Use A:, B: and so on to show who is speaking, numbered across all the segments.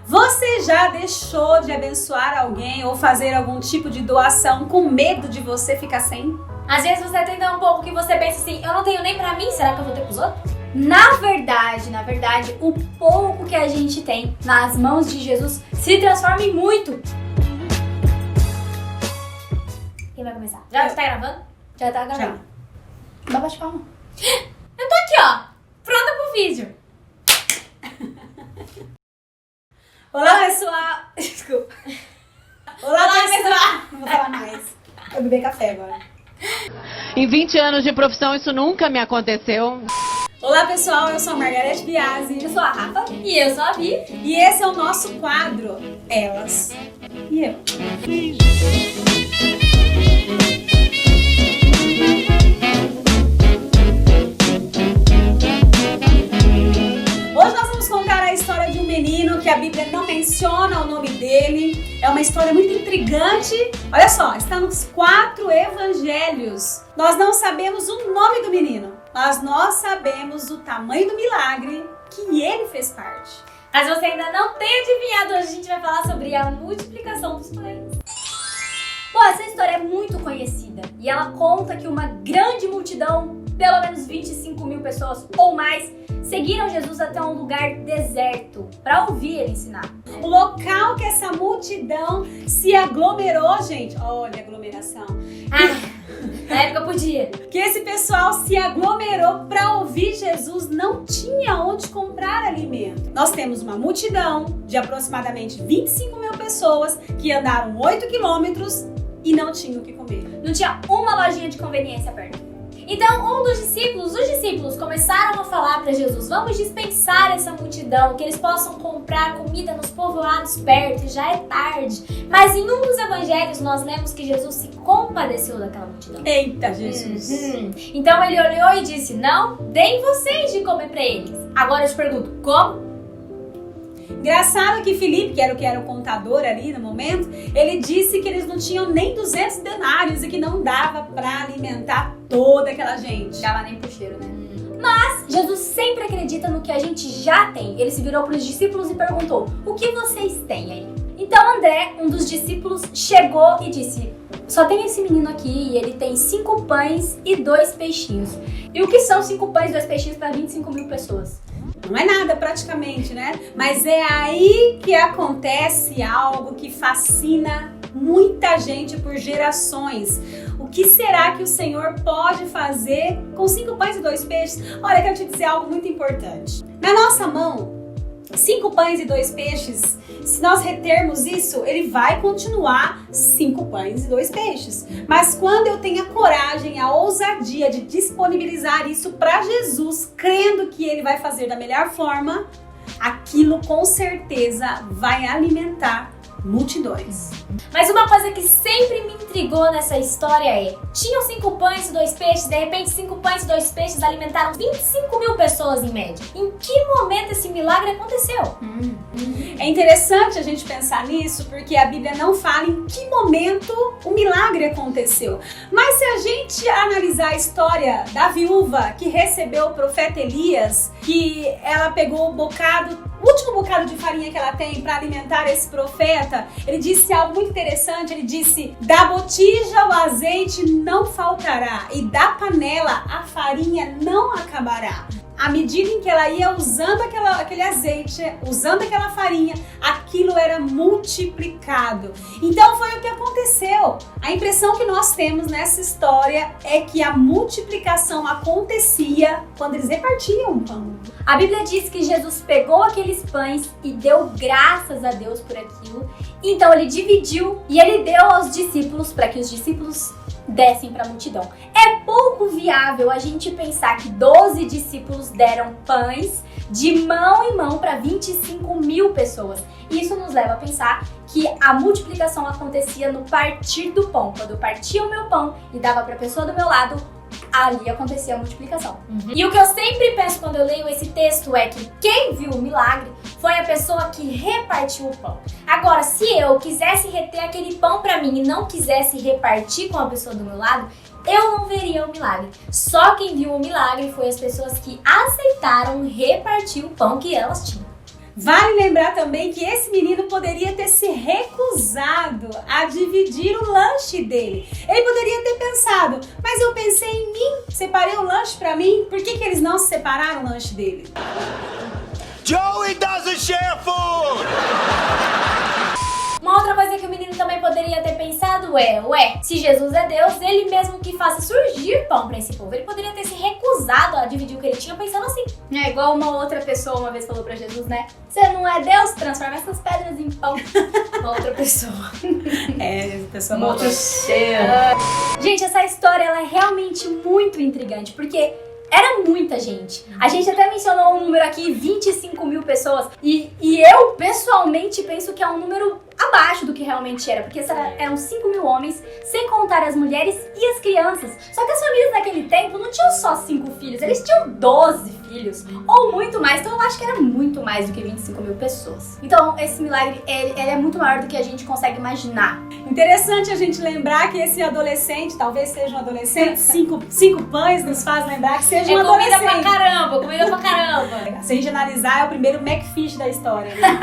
A: Você já deixou de abençoar alguém ou fazer algum tipo de doação com medo de você ficar sem?
B: Às vezes você tem um pouco que você pensa assim, eu não tenho nem pra mim, será que eu vou ter pros outros?
C: Na verdade, o pouco que a gente tem nas mãos de Jesus se transforma em muito.
B: Quem vai começar? Já tá gravando?
C: Já tá gravando. Dá bate palma.
B: Eu tô aqui, ó, pronta pro vídeo.
A: Olá, pessoal! Desculpa. Olá, pessoal! Não vou falar mais. Eu bebi café agora.
D: Em 20 anos de profissão isso nunca me aconteceu.
A: Olá, pessoal! Eu sou a Margareth Biasi.
C: Eu sou a Rafa.
B: E eu sou a Vi.
A: E esse é o nosso quadro Elas e Eu. Hoje nós vamos contar a história de um menino que a Bíblia não menciona o nome dele. É uma história muito intrigante. Olha só, está nos 4 evangelhos. Nós não sabemos o nome do menino, mas nós sabemos o tamanho do milagre que ele fez parte.
B: Mas você ainda não tem adivinhado, hoje a gente vai falar sobre a multiplicação dos pães.
C: Bom, essa história é muito conhecida e ela conta que uma grande multidão, pelo menos 25 mil pessoas ou mais, seguiram Jesus até um lugar deserto para ouvir ele ensinar.
A: O local que essa multidão se aglomerou, gente, olha a aglomeração.
B: Na época podia.
A: Que esse pessoal se aglomerou para ouvir Jesus, não tinha onde comprar alimento. Nós temos uma multidão de aproximadamente 25 mil pessoas que andaram 8 quilômetros e não tinham o que comer.
C: Não tinha uma lojinha de conveniência perto.
B: Então os discípulos começaram a falar para Jesus, vamos dispensar essa multidão, que eles possam comprar comida nos povoados perto, já é tarde. Mas em um dos evangelhos nós lemos que Jesus se compadeceu daquela multidão.
A: Eita, Jesus!
B: Então ele olhou e disse, não, deem vocês de comer para eles. Agora eu te pergunto, como?
A: Engraçado que Filipe, que era o contador ali no momento, ele disse que eles não tinham nem 200 denários e que não dava para alimentar toda aquela gente.
C: Dava nem pro cheiro, né? Mas Jesus sempre acredita no que a gente já tem. Ele se virou para os discípulos e perguntou, o que vocês têm aí? Então André, um dos discípulos, chegou e disse, só tem esse menino aqui e ele tem 5 pães e 2 peixinhos. E o que são 5 pães e 2 peixinhos para 25 mil pessoas?
A: Não é nada praticamente, né? Mas é aí que acontece algo que fascina muita gente por gerações. O que será que o Senhor pode fazer com 5 pães e 2 peixes? Olha, eu quero te dizer algo muito importante. Na nossa mão, 5 pães e 2 peixes, se nós retermos isso, ele vai continuar 5 pães e 2 peixes. Mas quando eu tenho a coragem, a ousadia de disponibilizar isso para Jesus, crendo que ele vai fazer da melhor forma, aquilo com certeza vai alimentar multidões.
B: Mas uma coisa que sempre me intrigou nessa história é, tinham 5 pães e 2 peixes, de repente 5 pães e 2 peixes alimentaram 25 mil pessoas em média. Em que momento esse milagre aconteceu?
A: É interessante a gente pensar nisso, porque a Bíblia não fala em que momento o milagre aconteceu. Mas se a gente analisar a história da viúva que recebeu o profeta Elias, que ela pegou o último bocado de farinha que ela tem para alimentar esse profeta, ele disse algo muito interessante, ele disse, da botija o azeite não faltará e da panela a farinha não acabará. À medida em que ela ia usando aquele azeite, usando aquela farinha, aquilo era multiplicado. Então foi o que aconteceu. A impressão que nós temos nessa história é que a multiplicação acontecia quando eles repartiam o pão.
C: A Bíblia diz que Jesus pegou aqueles pães e deu graças a Deus por aquilo. Então ele dividiu e ele deu aos discípulos para que os discípulos dessem para a multidão. É pouco viável a gente pensar que 12 discípulos deram pães de mão em mão para 25 mil pessoas. Isso nos leva a pensar que a multiplicação acontecia no partir do pão. Quando eu partia o meu pão e dava para a pessoa do meu lado, ali acontecia a multiplicação.
B: E o que eu sempre penso quando eu leio esse texto é que quem viu o milagre foi a pessoa que repartiu o pão. Agora, se eu quisesse reter aquele pão pra mim e não quisesse repartir com a pessoa do meu lado, eu não veria o milagre. Só quem viu o milagre foi as pessoas que aceitaram repartir o pão que elas tinham.
A: Vale lembrar também que esse menino poderia ter se recusado a dividir o lanche dele. Ele poderia ter pensado, mas eu pensei em mim, separei o lanche pra mim, por que eles não separaram o lanche dele?
E: Joey doesn't share food!
B: Uma outra coisa que o menino também poderia ter pensado é, se Jesus é Deus, ele mesmo que faça surgir pão pra esse povo. Ele poderia ter se recusado a dividir o que ele tinha pensando assim.
C: É igual uma outra pessoa uma vez falou pra Jesus, né? Você não é Deus? Transforma essas pedras em pão.
B: Uma outra pessoa.
A: Pessoa
B: Um outro ser.
C: Gente, essa história ela é realmente muito intrigante, porque era muita gente. A gente até mencionou um número aqui, 25 mil pessoas. E eu, pessoalmente, penso que é um número abaixo do que realmente era. Porque eram 5 mil homens, sem contar as mulheres e as crianças. Só que as famílias naquele tempo não tinham só 5 filhos, eles tinham 12 filhos. Ou muito mais. Então eu acho que era muito mais do que 25 mil pessoas. Então esse milagre, ele é muito maior do que a gente consegue imaginar.
A: Interessante a gente lembrar que esse adolescente, talvez seja um adolescente, cinco pães nos faz lembrar que seja um
B: comida
A: adolescente.
B: pra caramba, comida pra caramba.
A: Se a gente analisar, é o primeiro McFish da história. Né?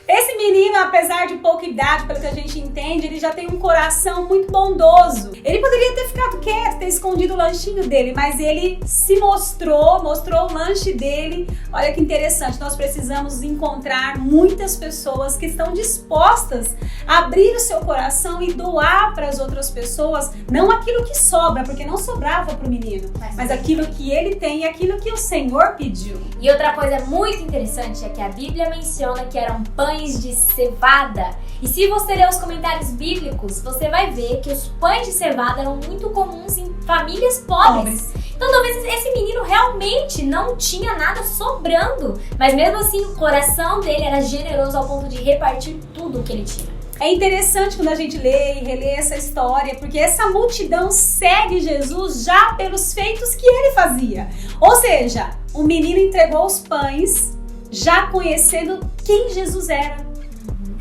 A: Esse menino, apesar de pouca idade, pelo que a gente entende, ele já tem um coração muito bondoso. Ele poderia ter ficado quieto, ter escondido o lanchinho dele, mas ele se mostrou o lanche dele. Olha que interessante, nós precisamos encontrar muitas pessoas que estão dispostas a abrir o seu coração e doar para as outras pessoas, não aquilo que sobra, porque não sobrava para o menino, mas aquilo que ele tem e aquilo que o Senhor pediu.
B: E outra coisa muito interessante é que a Bíblia menciona que eram pães de cevada. E se você ler os comentários bíblicos, você vai ver que os pães de cevada eram muito comuns em famílias pobres. Então talvez esse menino realmente não tinha nada sobrando, mas mesmo assim o coração dele era generoso ao ponto de repartir tudo o que ele tinha.
A: É interessante quando a gente lê e relê essa história, porque essa multidão segue Jesus já pelos feitos que ele fazia. Ou seja, o menino entregou os pães já conhecendo quem Jesus era.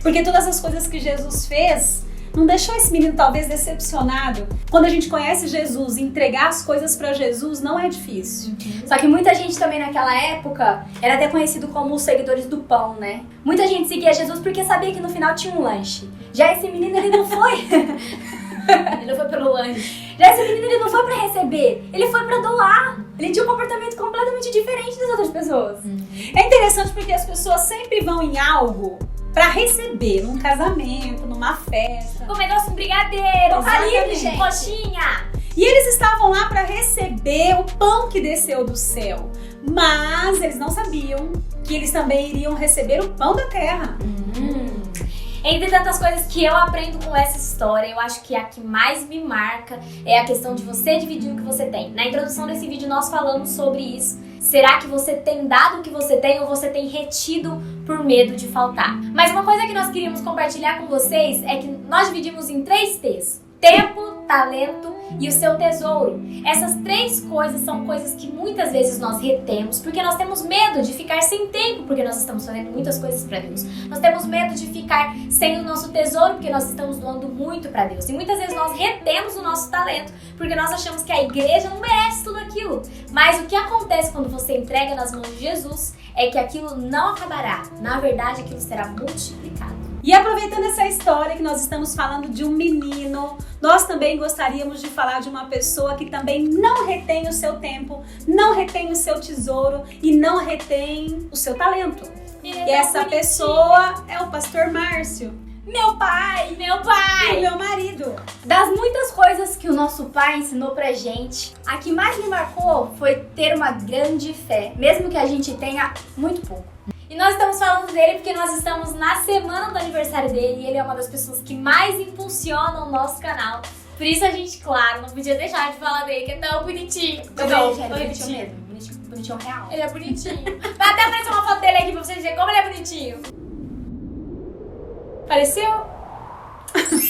A: Porque todas as coisas que Jesus fez não deixou esse menino talvez decepcionado. Quando a gente conhece Jesus, entregar as coisas para Jesus não é difícil.
C: Só que muita gente também naquela época era até conhecido como os seguidores do pão, né? Muita gente seguia Jesus porque sabia que no final tinha um lanche. Já esse menino, ele não foi.
B: Ele não foi pelo lanche.
C: Já esse menino, ele não foi pra receber, ele foi pra doar. Ele tinha um comportamento completamente diferente das outras pessoas.
A: É interessante porque as pessoas sempre vão em algo pra receber, num casamento, numa festa.
B: Comer doce com brigadeiro,
A: Exatamente.
B: gente, coxinha.
A: E eles estavam lá para receber o pão que desceu do céu. Mas eles não sabiam que eles também iriam receber o pão da terra.
B: Entre tantas coisas que eu aprendo com essa história, eu acho que a que mais me marca é a questão de você dividir o que você tem. Na introdução desse vídeo nós falamos sobre isso. Será que você tem dado o que você tem ou você tem retido por medo de faltar? Mas uma coisa que nós queríamos compartilhar com vocês é que nós dividimos em 3 T's. Tempo, talento e o seu tesouro. Essas 3 coisas são coisas que muitas vezes nós retemos porque nós temos medo de ficar sem tempo, porque nós estamos fazendo muitas coisas para Deus. Nós temos medo de ficar sem o nosso tesouro porque nós estamos doando muito para Deus. E muitas vezes nós retemos o nosso talento porque nós achamos que a igreja não merece tudo aquilo. Mas o que acontece quando você entrega nas mãos de Jesus é que aquilo não acabará. Na verdade, aquilo será multiplicado.
A: E aproveitando essa história que nós estamos falando de um menino, nós também gostaríamos de falar de uma pessoa que também não retém o seu tempo, não retém o seu tesouro e não retém o seu talento. E essa pessoa é o pastor Márcio.
C: Meu pai!
B: Meu pai!
A: E meu marido.
C: Das muitas coisas que o nosso pai ensinou pra gente, a que mais me marcou foi ter uma grande fé, mesmo que a gente tenha muito pouco.
B: E nós estamos falando dele porque nós estamos na semana do aniversário dele e ele é uma das pessoas que mais impulsionam o nosso canal. Por isso a gente, claro, não podia deixar de falar dele, que é tão bonitinho.
C: Bonitinho mesmo, bonitinho real.
B: Ele é bonitinho. Vai até aparecer uma foto dele aqui pra vocês verem como ele é bonitinho. Pareceu?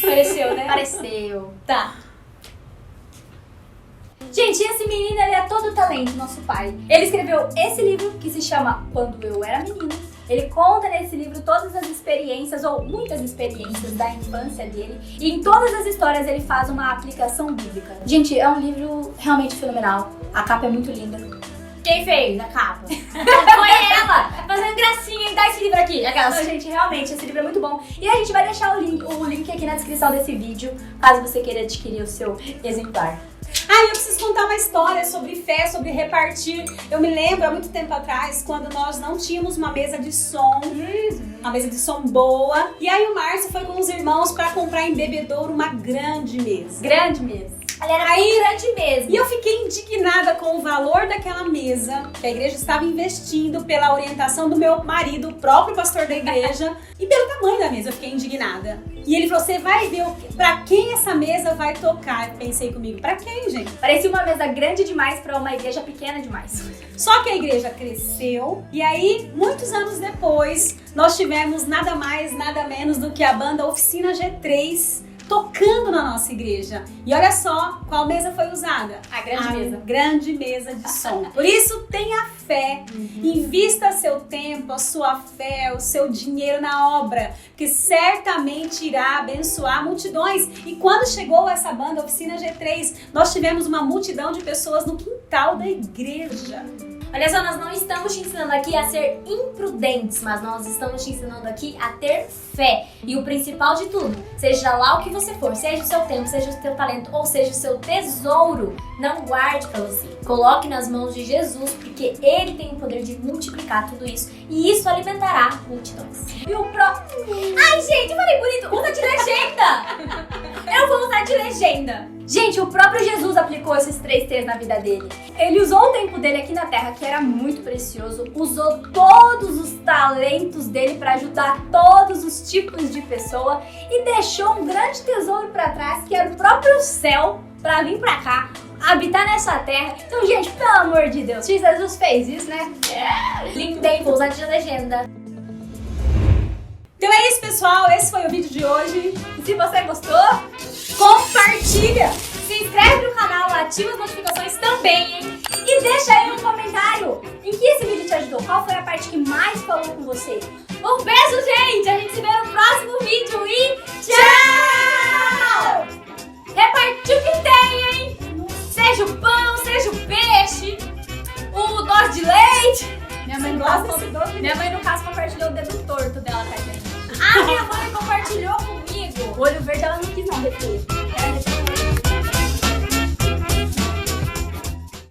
B: Pareceu, né?
C: Pareceu.
B: Tá.
C: Gente, esse menino, ele é todo talento, nosso pai. Ele escreveu esse livro que se chama Quando Eu Era Menino. Ele conta nesse livro todas as experiências, ou muitas experiências da infância dele. E em todas as histórias ele faz uma aplicação bíblica. Gente, é um livro realmente fenomenal. A capa é muito linda.
B: Quem fez a capa? Foi ela! Fazendo gracinha e dá esse livro aqui. Aquelas.
C: Então, gente, realmente, esse livro é muito bom. E a gente vai deixar o link aqui na descrição desse vídeo, caso você queira adquirir o seu exemplar.
A: Eu preciso contar uma história sobre fé, sobre repartir. Eu me lembro, há muito tempo atrás, quando nós não tínhamos uma mesa de som, uma mesa de som boa. E aí o Márcio foi com os irmãos pra comprar em Bebedouro uma grande mesa.
C: Grande mesmo.
B: Ela era bem grande mesmo.
A: E eu fiquei indignada com o valor daquela mesa que a igreja estava investindo, pela orientação do meu marido, o próprio pastor da igreja, e pelo tamanho da mesa. Eu fiquei indignada. E ele falou, você vai ver pra quem essa mesa vai tocar. Eu pensei comigo, pra quem, gente?
C: Parecia uma mesa grande demais pra uma igreja pequena demais.
A: Só que a igreja cresceu e aí, muitos anos depois, nós tivemos nada mais, nada menos do que a banda Oficina G3 tocando na nossa igreja. E olha só qual mesa foi usada.
C: A grande mesa.
A: Grande mesa de som. Por isso, tenha fé. Invista seu tempo, a sua fé, o seu dinheiro na obra, que certamente irá abençoar multidões. E quando chegou essa banda Oficina G3, nós tivemos uma multidão de pessoas no quintal da igreja.
B: Olha só, nós não estamos te ensinando aqui a ser imprudentes, mas nós estamos te ensinando aqui a ter fé. E o principal de tudo, seja lá o que você for, seja o seu tempo, seja o seu talento, ou seja o seu tesouro, não guarde pra você. Coloque nas mãos de Jesus, porque Ele tem o poder de multiplicar tudo isso. E isso alimentará multidões.
C: E o próprio...
B: Ai, gente, eu falei bonito, usa de legenda! Eu vou usar de legenda.
C: Gente, o próprio Jesus aplicou esses 3 T's na vida dele. Ele usou o tempo dele aqui na Terra, que era muito precioso, usou todos os talentos dele para ajudar todos os tipos de pessoa e deixou um grande tesouro para trás, que era o próprio céu, para vir para cá, habitar nessa terra. Então, gente, pelo amor de Deus, se Jesus fez isso, né?
B: Lindei, vou usar de legenda.
A: Então é isso, pessoal. Esse foi o vídeo de hoje.
C: E se você gostou,
A: Compartilha!
B: Se inscreve no canal, ativa as notificações também, hein?
C: e deixa aí um comentário em que esse vídeo te ajudou. Qual foi a parte que mais falou com você?
B: Um beijo, gente! A gente se vê no próximo vídeo e tchau!